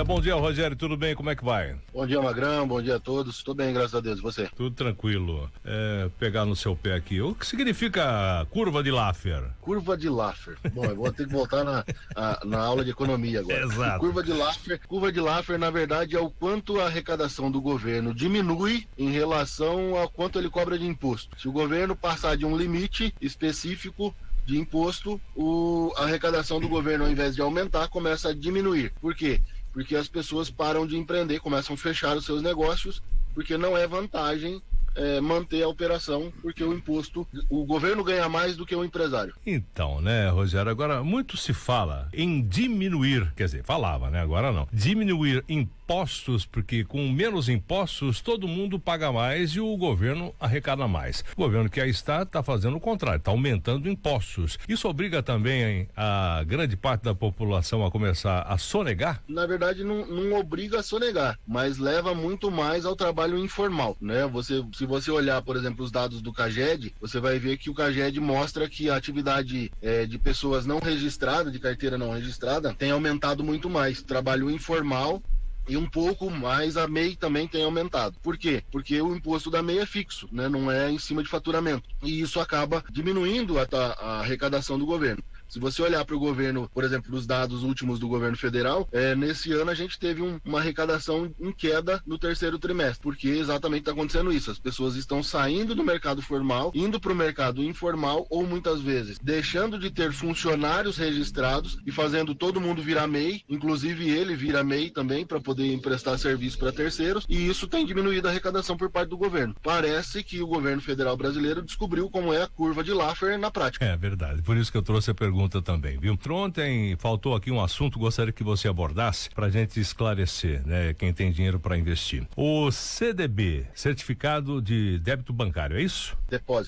Bom dia, Rogério, tudo bem? Como é que vai? Bom dia, Magrão, bom dia a todos. Tudo bem, graças a Deus. E você? Tudo tranquilo. Pegar no seu pé aqui. O que significa curva de Laffer? Curva de Laffer. Bom, eu vou ter que voltar na aula de economia agora. Exato. Curva de Laffer, na verdade, é o quanto a arrecadação do governo diminui em relação ao quanto ele cobra de imposto. Se o governo passar de um limite específico de imposto, a arrecadação do governo, ao invés de aumentar, começa a diminuir. Por quê? Porque as pessoas param de empreender, começam a fechar os seus negócios, porque não é vantagem manter a operação, porque o governo ganha mais do que o empresário. Então, né, Rogério, agora muito se fala em diminuir, quer dizer, falava, né, agora não, diminuir impostos, porque com menos impostos todo mundo paga mais e o governo arrecada mais. O governo que aí está fazendo o contrário, está aumentando impostos. Isso obriga também a grande parte da população a começar a sonegar? Na verdade, não obriga a sonegar, mas leva muito mais ao trabalho informal, né? Se você olhar, por exemplo, os dados do CAGED, você vai ver que o CAGED mostra que a atividade de pessoas não registradas, de carteira não registrada, tem aumentado muito mais. Trabalho informal e um pouco mais a MEI também tem aumentado. Por quê? Porque o imposto da MEI é fixo, né? Não é em cima de faturamento. E isso acaba diminuindo a arrecadação do governo. Se você olhar para o governo, por exemplo, os dados últimos do governo federal, nesse ano a gente teve uma arrecadação em queda no terceiro trimestre, porque exatamente está acontecendo isso. As pessoas estão saindo do mercado formal, indo para o mercado informal, ou muitas vezes deixando de ter funcionários registrados e fazendo todo mundo virar MEI, inclusive ele vira MEI também para poder emprestar serviço para terceiros, e isso tem diminuído a arrecadação por parte do governo. Parece que o governo federal brasileiro descobriu como é a curva de Laffer na prática. É verdade, por isso que eu trouxe a pergunta também, viu? Ontem faltou aqui um assunto, gostaria que você abordasse pra gente esclarecer, né? Quem tem dinheiro para investir. O CDB, Certificado de Débito Bancário, é isso?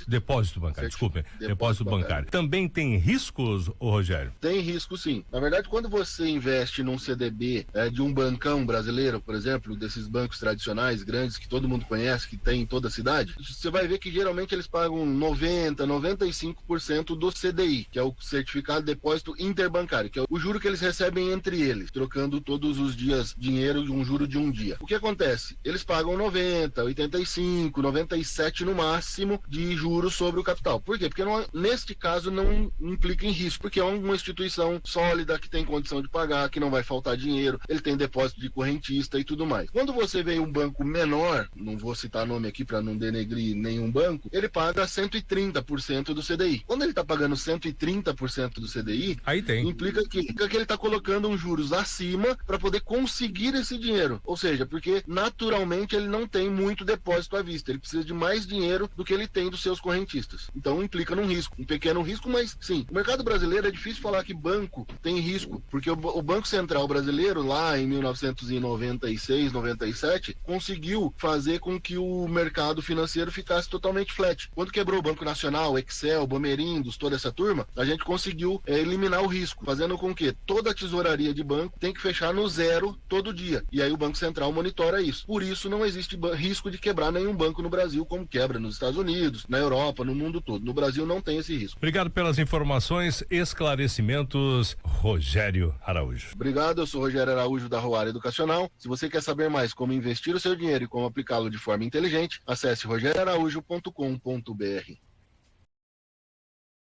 Depósito bancário, desculpe. Depósito bancário. Também tem riscos, Rogério? Tem risco, sim. Na verdade, quando você investe num CDB de um bancão brasileiro, por exemplo, desses bancos tradicionais, grandes, que todo mundo conhece, que tem em toda a cidade, você vai ver que geralmente eles pagam 95% do CDI, que é o Certificado de Depósito Interbancário, que é o juro que eles recebem entre eles, trocando todos os dias dinheiro de um juro de um dia. O que acontece? Eles pagam 90, 85, 97 no máximo de juros sobre o capital. Por quê? Porque neste caso não implica em risco, porque é uma instituição sólida que tem condição de pagar, que não vai faltar dinheiro, ele tem depósito de correntista e tudo mais. Quando você vê um banco menor, não vou citar nome aqui para não denegrir nenhum banco, ele paga 130% do CDI. Quando ele está pagando 130% do CDI, aí tem. Implica que ele está colocando uns juros acima para poder conseguir esse dinheiro. Ou seja, porque naturalmente ele não tem muito depósito à vista, ele precisa de mais dinheiro do que ele tem dos seus correntistas. Então implica num risco, um pequeno risco, mas sim, o mercado brasileiro é difícil falar que banco tem risco, porque o Banco Central brasileiro, lá em 1996, 97, conseguiu fazer com que o mercado financeiro ficasse totalmente flat. Quando quebrou o Banco Nacional, Excel, Bomerindos, toda essa turma, a gente conseguiu eliminar o risco, fazendo com que toda a tesouraria de banco tem que fechar no zero todo dia. E aí o Banco Central monitora isso. Por isso não existe risco de quebrar nenhum banco no Brasil, como quebra nos Estados Unidos, na Europa, no mundo todo. No Brasil não tem esse risco. Obrigado pelas informações, esclarecimentos, Rogério Araújo. Obrigado, eu sou Rogério Araújo da Roara Educacional. Se você quer saber mais como investir o seu dinheiro e como aplicá-lo de forma inteligente, acesse rogerioaraújo.com.br.